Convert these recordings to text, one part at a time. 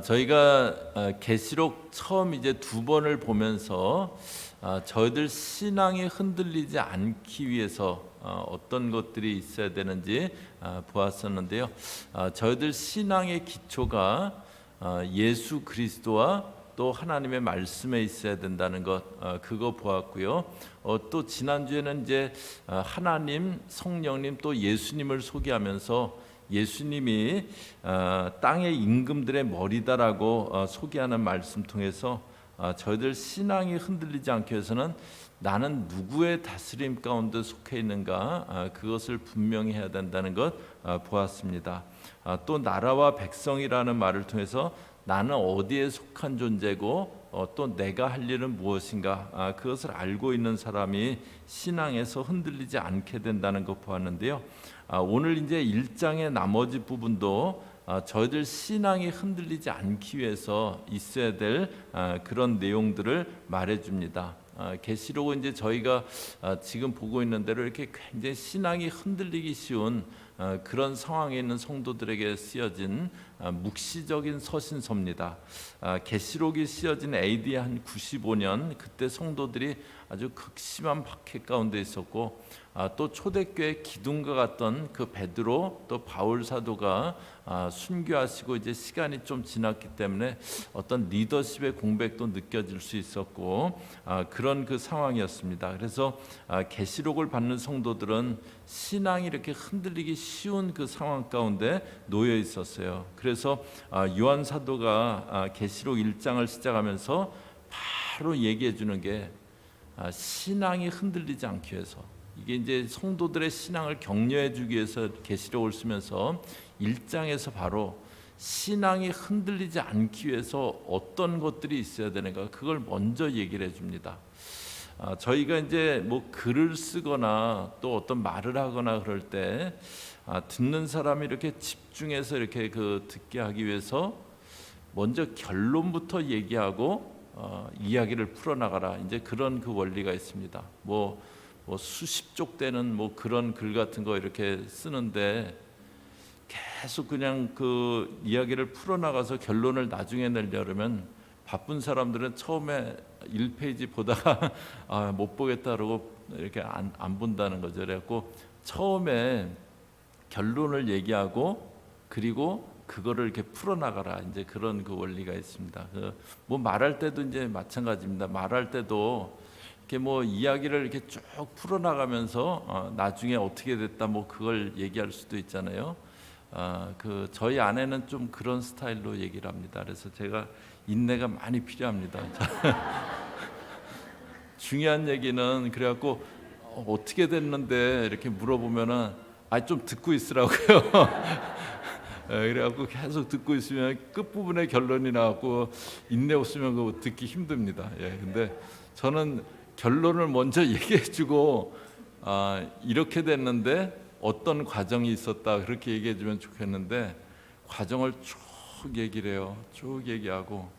저희가 계시록 처음 이제 두 번을 보면서 저희들 신앙이 흔들리지 않기 위해서 어떤 것들이 있어야 되는지 보았었는데요. 저희들 신앙의 기초가 예수 그리스도와 또 하나님의 말씀에 있어야 된다는 것, 그거 보았고요. 또 지난주에는 이제 하나님, 성령님 또 예수님을 소개하면서 예수님이 땅의 임금들의 머리다라고 소개하는 말씀 통해서 저희들 신앙이 흔들리지 않기 위해서는 나는 누구의 다스림 가운데 속해 있는가, 그것을 분명히 해야 된다는 것 보았습니다. 또 나라와 백성이라는 말을 통해서 나는 어디에 속한 존재고 또 내가 할 일은 무엇인가, 그것을 알고 있는 사람이 신앙에서 흔들리지 않게 된다는 것 보았는데요. 오늘 이제 1장의 나머지 부분도 저희들 신앙이 흔들리지 않기 위해서 있어야 될 그런 내용들을 말해줍니다. 계시록은 이제 저희가 지금 보고 있는 대로 이렇게 굉장히 신앙이 흔들리기 쉬운 그런 상황에 있는 성도들에게 쓰여진 묵시적인 서신서입니다. 계시록이 쓰여진 AD 한 95년, 그때 성도들이 아주 극심한 박해 가운데 있었고, 또 초대교회 기둥과 같던 그 베드로 또 바울 사도가 순교하시고 이제 시간이 좀 지났기 때문에 어떤 리더십의 공백도 느껴질 수 있었고, 그런 그 상황이었습니다. 그래서 계시록을 받는 성도들은 신앙이 이렇게 흔들리기 쉬운 그 상황 가운데 놓여 있었어요. 그래서 요한 사도가 계시록 1장을 시작하면서 바로 얘기해 주는 게 신앙이 흔들리지 않기 위해서, 이게 이제 성도들의 신앙을 격려해 주기 위해서 계시록을 쓰면서 1장에서 바로 신앙이 흔들리지 않기 위해서 어떤 것들이 있어야 되는가, 그걸 먼저 얘기를 해줍니다. 저희가 이제 뭐 글을 쓰거나 또 어떤 말을 하거나 그럴 때 듣는 사람이 이렇게 집중해서 이렇게 그 듣게 하기 위해서 먼저 결론부터 얘기하고 이야기를 풀어나가라, 이제 그런 그 원리가 있습니다. 뭐 수십 쪽 되는 뭐 그런 글 같은 거 이렇게 쓰는데 계속 그냥 그 이야기를 풀어나가서 결론을 나중에 내려면 바쁜 사람들은 처음에 1페이지 보다가 못 보겠다 그러고 이렇게 안 본다는 거죠. 그래갖고 처음에 결론을 얘기하고 그리고 그거를 이렇게 풀어나가라, 이제 그런 그 원리가 있습니다. 뭐 말할 때도 이제 마찬가지입니다. 말할 때도 이렇게 뭐 이야기를 이렇게 쭉 풀어나가면서 나중에 어떻게 됐다 뭐 그걸 얘기할 수도 있잖아요. 그 저희 아내는 좀 그런 스타일로 얘기를 합니다. 그래서 제가 인내가 많이 필요합니다. 중요한 얘기는 그래갖고 어떻게 됐는데 이렇게 물어보면은 좀 듣고 있으라고요. 그래갖고 계속 듣고 있으면 끝부분에 결론이 나왔고 인내 없으면 그거 듣기 힘듭니다. 근데 저는 결론을 먼저 얘기해주고 이렇게 됐는데 어떤 과정이 있었다 그렇게 얘기해주면 좋겠는데 과정을 쭉 얘기를 해요. 쭉 얘기하고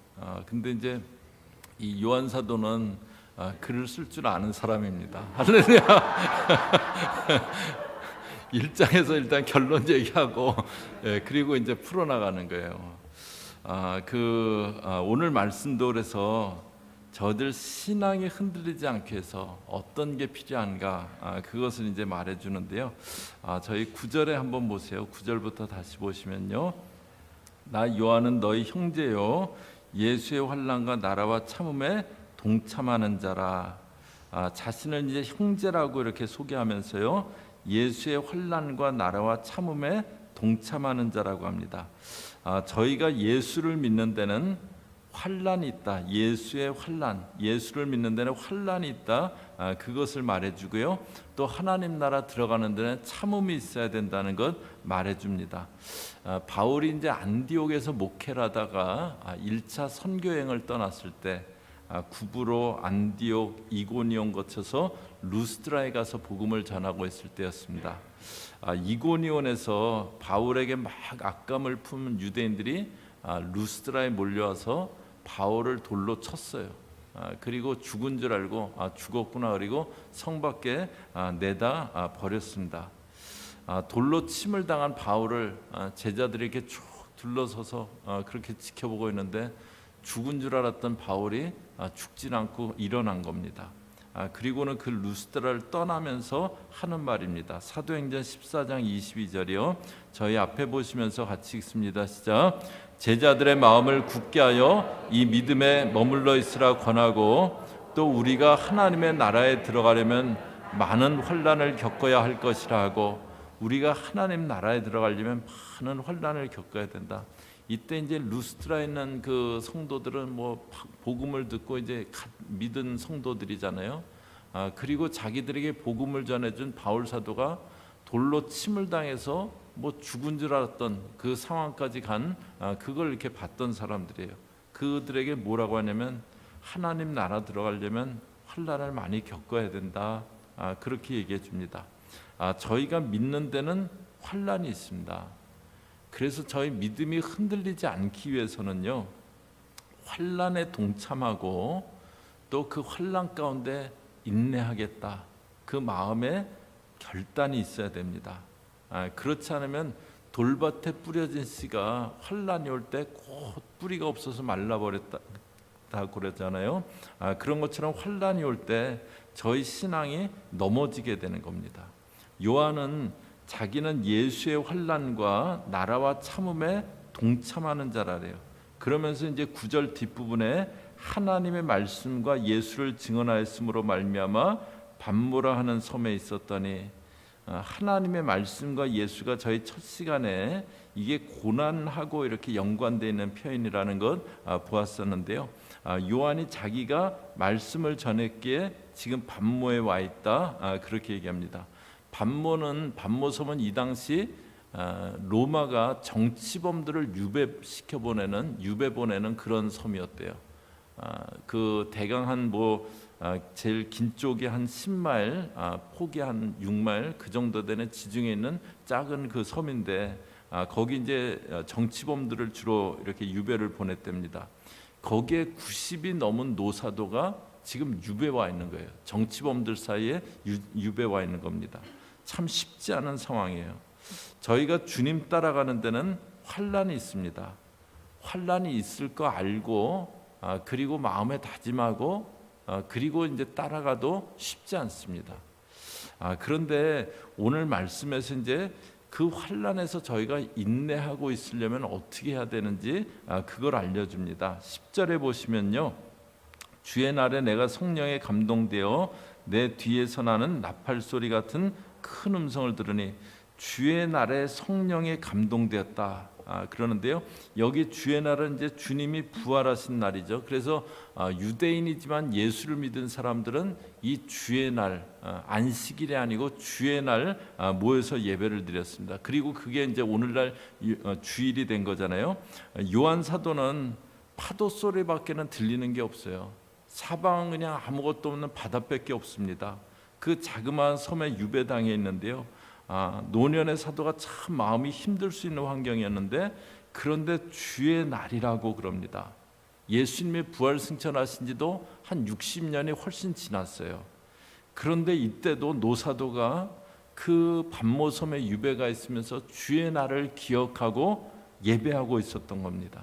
근데 이제 이 요한 사도는 글을 쓸 줄 아는 사람입니다. 할렐루야. 1장에서 일단 결론 얘기하고 그리고 이제 풀어나가는 거예요. 오늘 말씀도 그래서 저들 신앙이 흔들리지 않게 해서 어떤 게 필요한가, 그것을 이제 말해주는데요. 저희 9절에 한번 보세요. 9절부터 다시 보시면요. 나 요한은 너희 형제요 예수의 환난과 나라와 참음에 동참하는 자라. 자신을 이제 형제라고 이렇게 소개하면서요, 예수의 환난과 나라와 참음에 동참하는 자라고 합니다. 저희가 예수를 믿는 데는 환난이 있다. 예수의 환난, 예수를 믿는 데는 환난이 있다. 그것을 말해주고요. 또 하나님 나라 들어가는 데는 참음이 있어야 된다는 것 말해줍니다. 바울이 이제 안디옥에서 목회를 하다가 1차 선교행을 떠났을 때 구브로, 안디옥, 이고니온 거쳐서 루스드라에 가서 복음을 전하고 있을 때였습니다. 이고니온에서 바울에게 막 악감을 품은 유대인들이 루스드라에 몰려와서 바울을 돌로 쳤어요. 그리고 죽은 줄 알고 죽었구나 그리고 성 밖에 내다 버렸습니다. 돌로 침을 당한 바울을 제자들이 이렇게 쭉 둘러서서 그렇게 지켜보고 있는데 죽은 줄 알았던 바울이 죽진 않고 일어난 겁니다. 그리고는 그 루스드라를 떠나면서 하는 말입니다. 사도행전 14장 22절이요. 저희 앞에 보시면서 같이 읽습니다. 시작. 제자들의 마음을 굳게 하여 이 믿음에 머물러 있으라 권하고 또 우리가 하나님의 나라에 들어가려면 많은 환난을 겪어야 할 것이라 하고, 우리가 하나님 나라에 들어가려면 많은 환난을 겪어야 된다. 이때 이제 루스트라에 있는 그 성도들은 뭐 복음을 듣고 이제 믿은 성도들이잖아요. 그리고 자기들에게 복음을 전해준 바울 사도가 돌로 침을 당해서 뭐 죽은 줄 알았던 그 상황까지 간 그걸 이렇게 봤던 사람들이에요. 그들에게 뭐라고 하냐면 하나님 나라 들어가려면 환난을 많이 겪어야 된다. 그렇게 얘기해 줍니다. 저희가 믿는 데는 환난이 있습니다. 그래서 저희 믿음이 흔들리지 않기 위해서는요, 환난에 동참하고 또 그 환난 가운데 인내하겠다, 그 마음에 결단이 있어야 됩니다. 그렇지 않으면 돌밭에 뿌려진 씨가 환난이 올 때 곧 뿌리가 없어서 말라버렸다 그러잖아요. 그런 것처럼 환난이 올 때 저희 신앙이 넘어지게 되는 겁니다. 요한은 자기는 예수의 환난과 나라와 참음에 동참하는 자라래요. 그러면서 이제 9절 뒷부분에 하나님의 말씀과 예수를 증언하였으므로 말미암아 반모라 하는 섬에 있었더니, 하나님의 말씀과 예수가 저희 첫 시간에 이게 고난하고 이렇게 연관되어 있는 표현이라는 것 보았었는데요. 요한이 자기가 말씀을 전했기에 지금 반모에 와 있다, 그렇게 얘기합니다. 반모섬은 이 당시 로마가 정치범들을 유배 보내는 그런 섬이었대요. 그 대강 한 제일 긴 쪽이 한 10마일, 폭이 한 6마일 그 정도 되는 지중해 있는 작은 그 섬인데, 거기 이제 정치범들을 주로 이렇게 유배를 보냈답니다. 거기에 90이 넘은 노사도가 지금 유배 와 있는 거예요. 정치범들 사이에 유배 와 있는 겁니다. 참 쉽지 않은 상황이에요. 저희가 주님 따라가는 데는 환난이 있습니다. 환난이 있을 거 알고 그리고 마음에 다짐하고 그리고 이제 따라가도 쉽지 않습니다. 그런데 오늘 말씀에서 이제 그 환난에서 저희가 인내하고 있으려면 어떻게 해야 되는지 그걸 알려줍니다. 10절에 보시면요, 주의 날에 내가 성령에 감동되어 내 뒤에서 나는 나팔 소리 같은 큰 음성을 들으니, 주의 날에 성령에 감동되었다 그러는데요. 여기 주의 날은 이제 주님이 부활하신 날이죠. 그래서 유대인이지만 예수를 믿은 사람들은 이 주의 날, 안식일이 아니고 주의 날 모여서 예배를 드렸습니다. 그리고 그게 이제 오늘날 주일이 된 거잖아요. 요한 사도는 파도 소리밖에는 들리는 게 없어요. 사방은 그냥 아무것도 없는 바다밖에 없습니다. 그 자그마한 섬에 유배당해 있는데요. 노년의 사도가 참 마음이 힘들 수 있는 환경이었는데, 그런데 주의 날이라고 그럽니다. 예수님의 부활 승천하신 지도 한 60년이 훨씬 지났어요. 그런데 이때도 노사도가 그 반모섬에 유배가 있으면서 주의 날을 기억하고 예배하고 있었던 겁니다.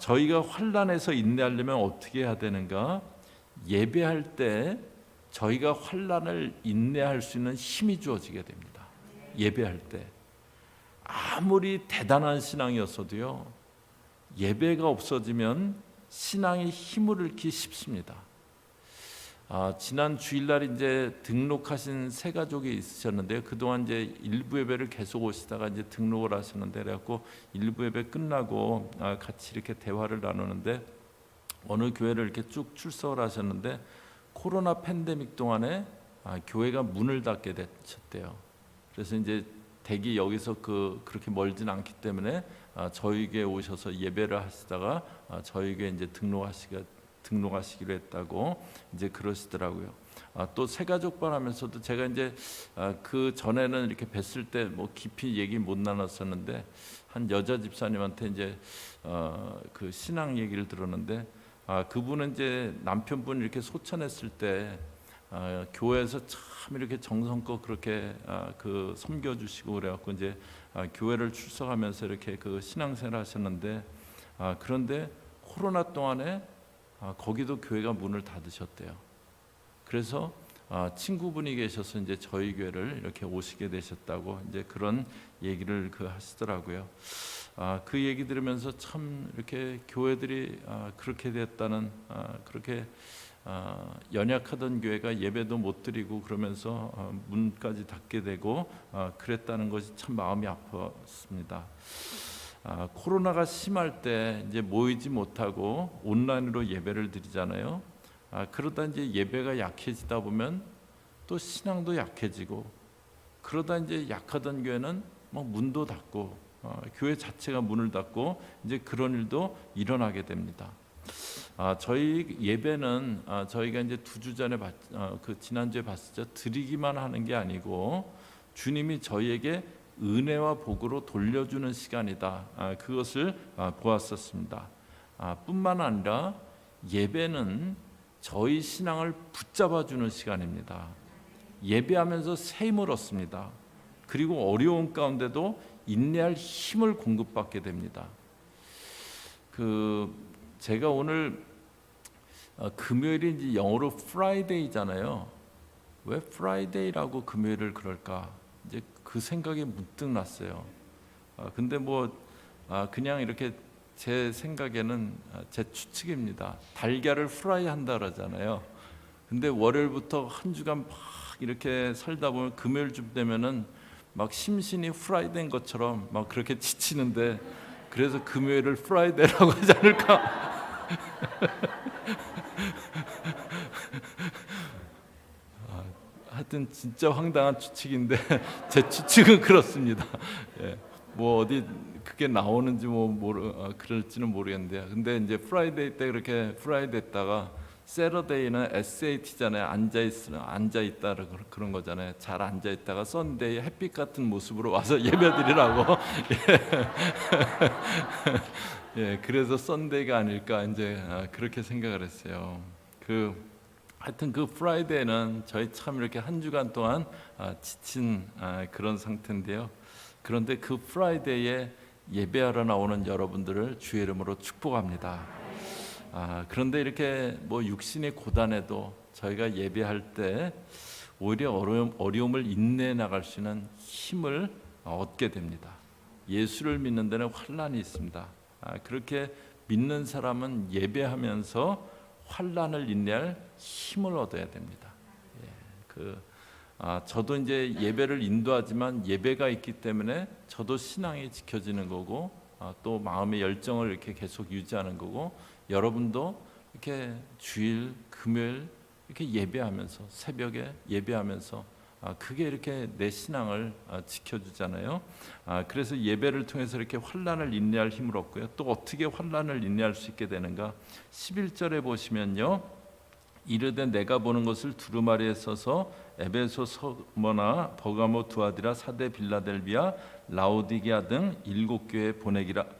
저희가 환난에서 인내하려면 어떻게 해야 되는가? 예배할 때 저희가 환난을 인내할 수 있는 힘이 주어지게 됩니다. 예배할 때 아무리 대단한 신앙이었어도요, 예배가 없어지면 신앙의 힘을 잃기 쉽습니다. 지난 주일날 이제 등록하신 세 가족이 있으셨는데요. 그동안 이제 일부 예배를 계속 오시다가 이제 등록을 하셨는데, 그래갖고 일부 예배 끝나고 같이 이렇게 대화를 나누는데, 어느 교회를 이렇게 쭉 출석을 하셨는데 코로나 팬데믹 동안에 교회가 문을 닫게 되셨대요. 그래서 이제 대기 여기서 그렇게 멀진 않기 때문에 저희 교회에 오셔서 예배를 하시다가 저희 교회에 이제 등록하시기로 했다고 이제 그러시더라고요. 또 새가족반 하면서도 제가 이제 그 전에는 이렇게 뵀을 때 뭐 깊이 얘기 못 나눴었는데, 한 여자 집사님한테 이제 그 신앙 얘기를 들었는데, 그분은 이제 남편분 이렇게 소천했을 때 교회에서 참 이렇게 정성껏 그렇게 그 섬겨주시고 그래갖고 이제 교회를 출석하면서 이렇게 그 신앙생활 하셨는데 그런데 코로나 동안에 거기도 교회가 문을 닫으셨대요. 그래서 친구분이 계셔서 이제 저희 교회를 이렇게 오시게 되셨다고 이제 그런 얘기를 하시더라고요. 그 얘기 들으면서 참 이렇게 교회들이 그렇게 됐다는 그렇게 연약하던 교회가 예배도 못 드리고 그러면서 문까지 닫게 되고 그랬다는 것이 참 마음이 아팠습니다. 코로나가 심할 때 이제 모이지 못하고 온라인으로 예배를 드리잖아요. 그러다 이제 예배가 약해지다 보면 또 신앙도 약해지고 그러다 이제 약하던 교회는 뭐 문도 닫고 교회 자체가 문을 닫고 이제 그런 일도 일어나게 됩니다. 저희 예배는 저희가 이제 2주 전에 그 지난주에 봤었죠. 드리기만 하는 게 아니고 주님이 저희에게 은혜와 복으로 돌려주는 시간이다. 그것을 보았었습니다. 뿐만 아니라 예배는 저희 신앙을 붙잡아주는 시간입니다. 예배하면서 새 힘을 얻습니다. 그리고 어려운 가운데도 인내할 힘을 공급받게 됩니다. 제가 오늘 금요일이 이제 영어로 프라이데이잖아요. 왜 프라이데이라고 금요일을 그럴까? 이제 그 생각이 문득 났어요. 근데 그냥 이렇게 제 생각에는 제 추측입니다. 달걀을 프라이 한다 그러잖아요. 근데 월요일부터 한 주간 막 이렇게 살다 보면 금요일쯤 되면은 막 심신이 프라이된 것처럼 막 그렇게 지치는데 그래서 금요일을 프라이데이라고 하지 않을까? 하여튼 진짜 황당한 추측인데 제 추측은 그렇습니다. 예, 어디 그게 나오는지 그럴지는 모르겠는데, 근데 이제 프라이데이 때 그렇게 프라이데이다가 세러데이는 SAT잖아요. 앉아 있다 그런 거잖아요. 잘 앉아 있다가 썬데이 햇빛 같은 모습으로 와서 예배드리라고. 예, 그래서 썬데이가 아닐까 이제 그렇게 생각을 했어요. 하여튼 그 프라이데이는 저희 참 이렇게 한 주간 동안 지친 그런 상태인데요. 그런데 그 프라이데이에 예배하러 나오는 여러분들을 주의 이름으로 축복합니다. 그런데 이렇게 육신이 고단해도 저희가 예배할 때 오히려 어려움을 인내해 나갈 수 있는 힘을 얻게 됩니다. 예수를 믿는 데는 환난이 있습니다. 그렇게 믿는 사람은 예배하면서 환난을 인내할 힘을 얻어야 됩니다. 저도 이제 예배를 인도하지만 예배가 있기 때문에 저도 신앙이 지켜지는 거고 또 마음의 열정을 이렇게 계속 유지하는 거고, 여러분도 이렇게 주일, 금요일 이렇게 예배하면서 새벽에 예배하면서 그게 이렇게 내 신앙을 지켜주잖아요. 그래서 예배를 통해서 이렇게 환난을 인내할 힘을 얻고요. 또 어떻게 환난을 인내할 수 있게 되는가? 11절에 보시면요. 이르되 내가 보는 것을 두루마리에 써서 에베소, 서머나, 버가모, 두아디라, 사데, 빌라델비아, 라오디게아 등 7교회에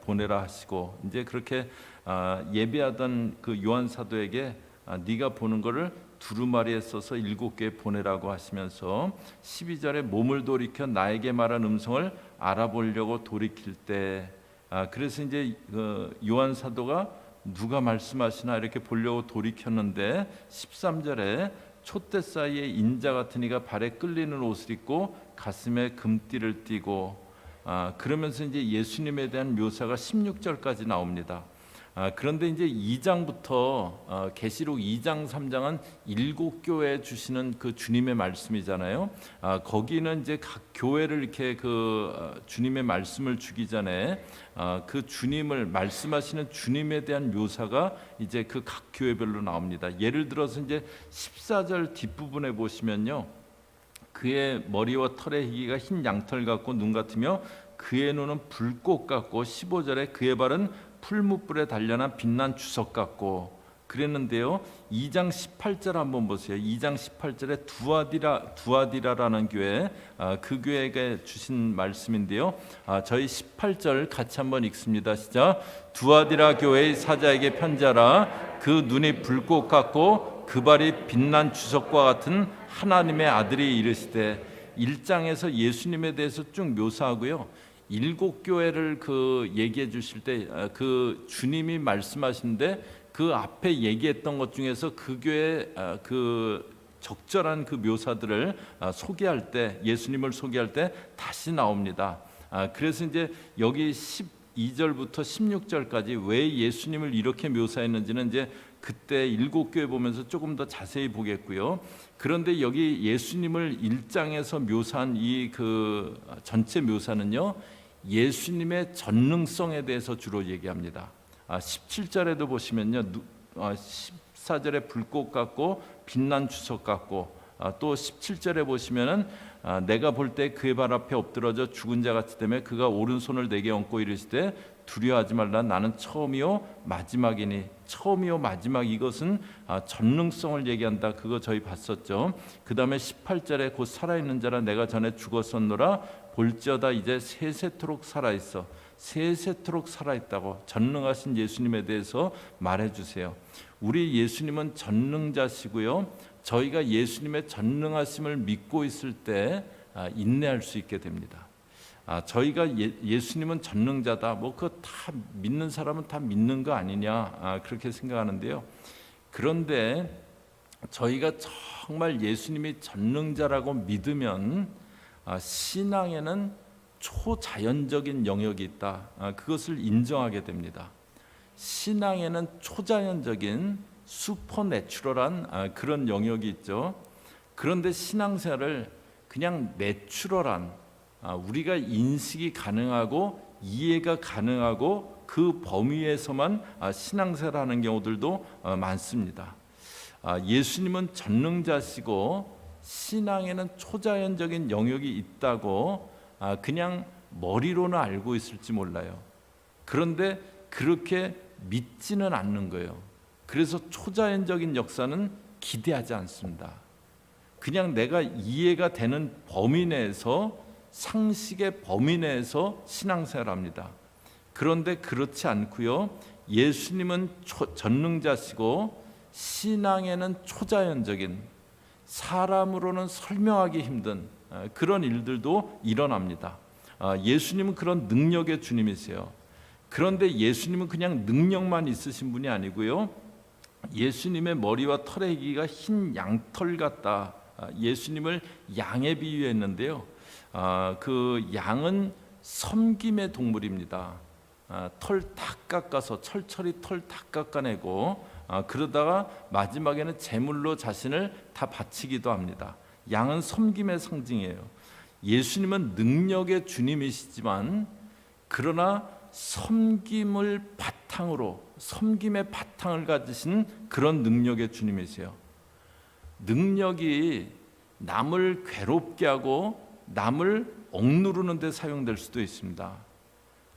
보내라 하시고, 이제 그렇게 예배하던 그 요한 사도에게 네가 보는 것을 두루마리에 써서 7교회에 보내라고 하시면서 12절에 몸을 돌이켜 나에게 말한 음성을 알아보려고 돌이킬 때, 그래서 이제 요한 사도가 누가 말씀하시나 이렇게 보려고 돌이켰는데 13절에 촛대 사이에 인자 같은 이가 발에 끌리는 옷을 입고 가슴에 금띠를 띠고, 그러면서 이제 예수님에 대한 묘사가 16절까지 나옵니다. 그런데 이제 2장부터 계시록 2장 3장은 7교회에 주시는 그 주님의 말씀이잖아요. 거기는 이제 각 교회를 이렇게 주님의 말씀을 주기 전에 그 주님을 말씀하시는 주님에 대한 묘사가 이제 그 각 교회별로 나옵니다. 예를 들어서 이제 14절 뒷부분에 보시면요. 그의 머리와 털의 희기가 흰 양털 같고 눈 같으며 그의 눈은 불꽃 같고, 15절에 그의 발은 풀무불에 단련한 빛난 주석 같고 그랬는데요. 2장 18절 한번 보세요. 2장 18절에 두아디라라는 교회, 그 교회에게 주신 말씀인데요. 저희 18절 같이 한번 읽습니다. 시작. 두아디라 교회의 사자에게 편지하라. 그 눈이 불꽃 같고 그 발이 빛난 주석과 같은 하나님의 아들이 이르시되, 1장에서 예수님에 대해서 쭉 묘사하고요. 7교회를 그 얘기해 주실 때 그 주님이 말씀하시는데 그 앞에 얘기했던 것 중에서 그 교회 그 적절한 그 묘사들을 소개할 때, 예수님을 소개할 때 다시 나옵니다. 그래서 이제 여기 12절부터 16절까지 왜 예수님을 이렇게 묘사했는지는 이제 그때 7교회 보면서 조금 더 자세히 보겠고요. 그런데 여기 예수님을 1장에서 묘사한 이 그 전체 묘사는요, 예수님의 전능성에 대해서 주로 얘기합니다. 17절에도 보시면요, 14절에 불꽃 같고 빛난 주석 같고, 또 17절에 보시면은 내가 볼 때 그의 발 앞에 엎드러져 죽은 자 같이 되며 그가 오른손을 내게 얹고 이르시되 두려워하지 말라, 나는 처음이요 마지막이니. 처음이요 마지막, 이것은 전능성을 얘기한다. 그거 저희 봤었죠. 그 다음에 18절에 곧 살아있는 자라, 내가 전에 죽었었노라 볼지어다 이제 세세토록 살아있어. 세세토록 살아있다고 전능하신 예수님에 대해서 말해주세요. 우리 예수님은 전능자시고요, 저희가 예수님의 전능하심을 믿고 있을 때 인내할 수 있게 됩니다. 저희가 예수님은 전능자다, 뭐 그거 다 믿는 사람은 다 믿는 거 아니냐, 그렇게 생각하는데요. 그런데 저희가 정말 예수님이 전능자라고 믿으면 신앙에는 초자연적인 영역이 있다, 그것을 인정하게 됩니다. 신앙에는 초자연적인 슈퍼내추럴한 그런 영역이 있죠. 그런데 신앙생활을 그냥 내추럴한, 우리가 인식이 가능하고 이해가 가능하고 그 범위에서만 신앙생활하는 경우들도 많습니다. 예수님은 전능자시고 신앙에는 초자연적인 영역이 있다고 그냥 머리로는 알고 있을지 몰라요. 그런데 그렇게 믿지는 않는 거예요. 그래서 초자연적인 역사는 기대하지 않습니다. 그냥 내가 이해가 되는 범위 내에서, 상식의 범위 내에서 신앙생활합니다. 그런데 그렇지 않고요, 예수님은 전능자시고 신앙에는 초자연적인, 사람으로는 설명하기 힘든 그런 일들도 일어납니다. 예수님은 그런 능력의 주님이세요. 그런데 예수님은 그냥 능력만 있으신 분이 아니고요, 예수님의 머리와 털의 길이가 흰 양털 같다. 예수님을 양에 비유했는데요, 그 양은 섬김의 동물입니다. 털 다 깎아서 철철이 털 다 깎아내고 그러다가 마지막에는 제물로 자신을 다 바치기도 합니다. 양은 섬김의 상징이에요. 예수님은 능력의 주님이시지만 그러나 섬김을 바탕으로, 섬김의 바탕을 가지신 그런 능력의 주님이세요. 능력이 남을 괴롭게 하고 남을 억누르는 데 사용될 수도 있습니다.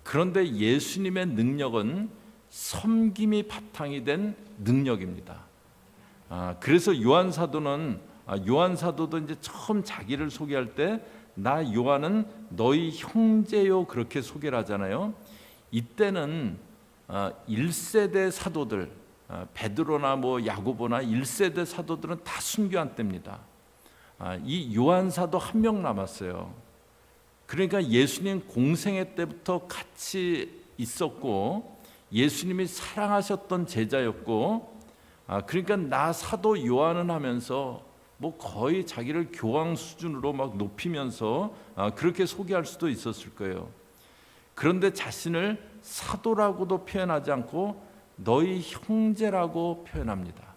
그런데 예수님의 능력은 섬김이 바탕이 된 능력입니다. 그래서 요한사도도 이제 처음 자기를 소개할 때 나 요한은 너희 형제요, 그렇게 소개를 하잖아요. 이때는 1세대 사도들, 베드로나 뭐 야고보나 1세대 사도들은 다 순교한 때입니다. 이 요한사도 한 명 남았어요. 그러니까 예수님 공생애 때부터 같이 있었고 예수님이 사랑하셨던 제자였고, 그러니까 나 사도 요한은 하면서 뭐 거의 자기를 교황 수준으로 막 높이면서 그렇게 소개할 수도 있었을 거예요. 그런데 자신을 사도라고도 표현하지 않고 너희 형제라고 표현합니다.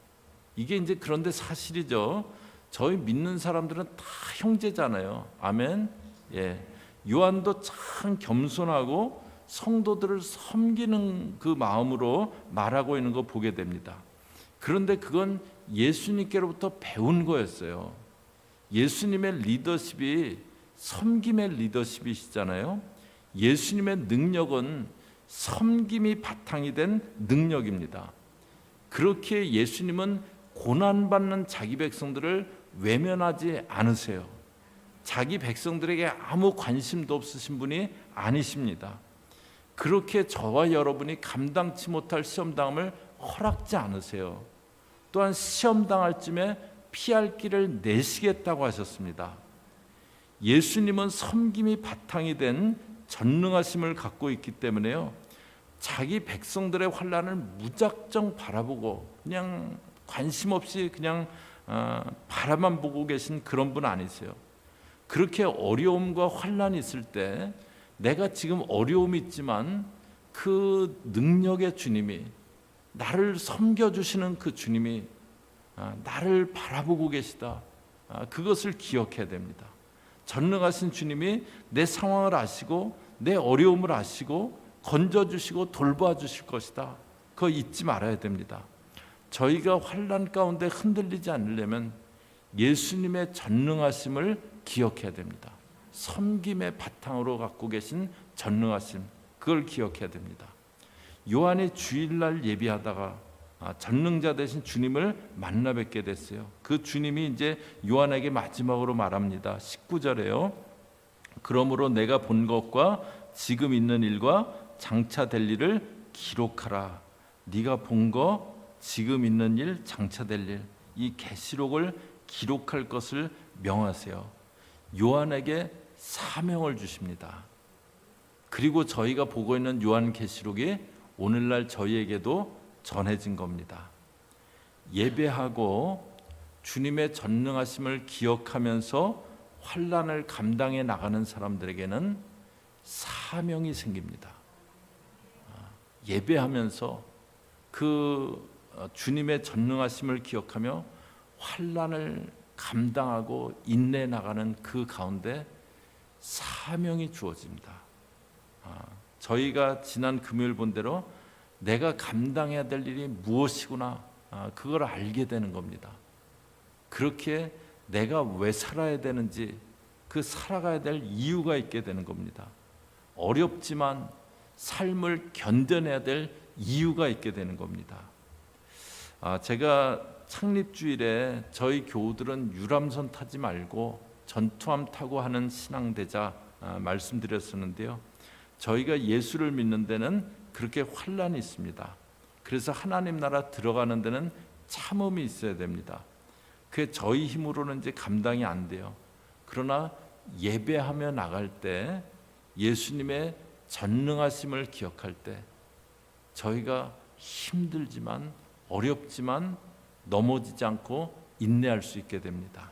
이게 이제 그런데 사실이죠. 저희 믿는 사람들은 다 형제잖아요. 아멘. 예. 요한도 참 겸손하고 성도들을 섬기는 그 마음으로 말하고 있는 거 보게 됩니다. 그런데 그건 예수님께로부터 배운 거였어요. 예수님의 리더십이 섬김의 리더십이시잖아요. 예수님의 능력은 섬김이 바탕이 된 능력입니다. 그렇게 예수님은 고난받는 자기 백성들을 외면하지 않으세요. 자기 백성들에게 아무 관심도 없으신 분이 아니십니다. 그렇게 저와 여러분이 감당치 못할 시험당함을 허락지 않으세요. 또한 시험 당할 쯤에 피할 길을 내시겠다고 하셨습니다. 예수님은 섬김이 바탕이 된 전능하심을 갖고 있기 때문에요, 자기 백성들의 환난을 무작정 바라보고 그냥 관심 없이 그냥 바라만 보고 계신 그런 분 아니세요. 그렇게 어려움과 환난이 있을 때 내가 지금 어려움이 있지만 그 능력의 주님이, 나를 섬겨주시는 그 주님이 나를 바라보고 계시다, 그것을 기억해야 됩니다. 전능하신 주님이 내 상황을 아시고 내 어려움을 아시고 건져주시고 돌봐주실 것이다, 그거 잊지 말아야 됩니다. 저희가 환난 가운데 흔들리지 않으려면 예수님의 전능하심을 기억해야 됩니다. 섬김의 바탕으로 갖고 계신 전능하심, 그걸 기억해야 됩니다. 요한이 주일날 예비하다가 전능자 되신 주님을 만나 뵙게 됐어요. 그 주님이 이제 요한에게 마지막으로 말합니다. 19절에요. 그러므로 내가 본 것과 지금 있는 일과 장차 될 일을 기록하라. 네가 본 거, 지금 있는 일, 장차 될 일, 이 계시록을 기록할 것을 명하세요. 요한에게 사명을 주십니다. 그리고 저희가 보고 있는 요한계시록이 오늘날 저희에게도 전해진 겁니다. 예배하고 주님의 전능하심을 기억하면서 환난을 감당해 나가는 사람들에게는 사명이 생깁니다. 예배하면서 그 주님의 전능하심을 기억하며 환난을 감당하고 인내해 나가는 그 가운데 사명이 주어집니다. 저희가 지난 금요일 본 대로 내가 감당해야 될 일이 무엇이구나, 그걸 알게 되는 겁니다. 그렇게 내가 왜 살아야 되는지, 그 살아가야 될 이유가 있게 되는 겁니다. 어렵지만 삶을 견뎌내야 될 이유가 있게 되는 겁니다. 제가 창립주일에 저희 교우들은 유람선 타지 말고 전투함 타고 하는 신앙되자 말씀드렸었는데요, 저희가 예수를 믿는 데는 그렇게 환난이 있습니다. 그래서 하나님 나라 들어가는 데는 참음이 있어야 됩니다. 그게 저희 힘으로는 이제 감당이 안 돼요. 그러나 예배하며 나갈 때 예수님의 전능하심을 기억할 때 저희가 힘들지만 어렵지만 넘어지지 않고 인내할 수 있게 됩니다.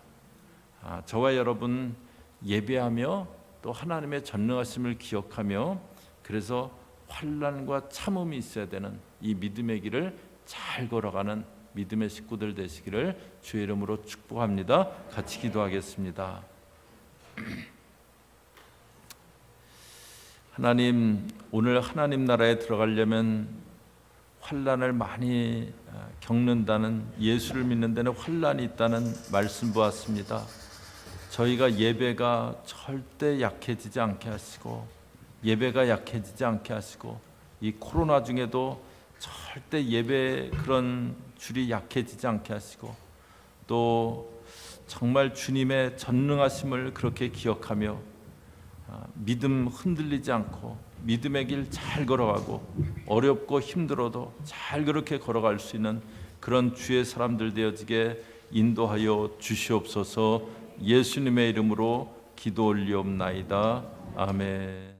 저와 여러분 예배하며 또 하나님의 전능하심을 기억하며, 그래서 환난과 참음이 있어야 되는 이 믿음의 길을 잘 걸어가는 믿음의 식구들 되시기를 주의 이름으로 축복합니다. 같이 기도하겠습니다. 하나님, 오늘 하나님 나라에 들어가려면 환난을 많이 겪는다는, 예수를 믿는 데는 환난이 있다는 말씀 보았습니다. 저희가 예배가 절대 약해지지 않게 하시고, 예배가 약해지지 않게 하시고, 이 코로나 중에도 절대 예배 그런 줄이 약해지지 않게 하시고, 또 정말 주님의 전능하심을 그렇게 기억하며 믿음 흔들리지 않고 믿음의 길 잘 걸어가고 어렵고 힘들어도 잘 그렇게 걸어갈 수 있는 그런 주의 사람들 되어지게 인도하여 주시옵소서. 예수님의 이름으로 기도 올리옵나이다. 아멘.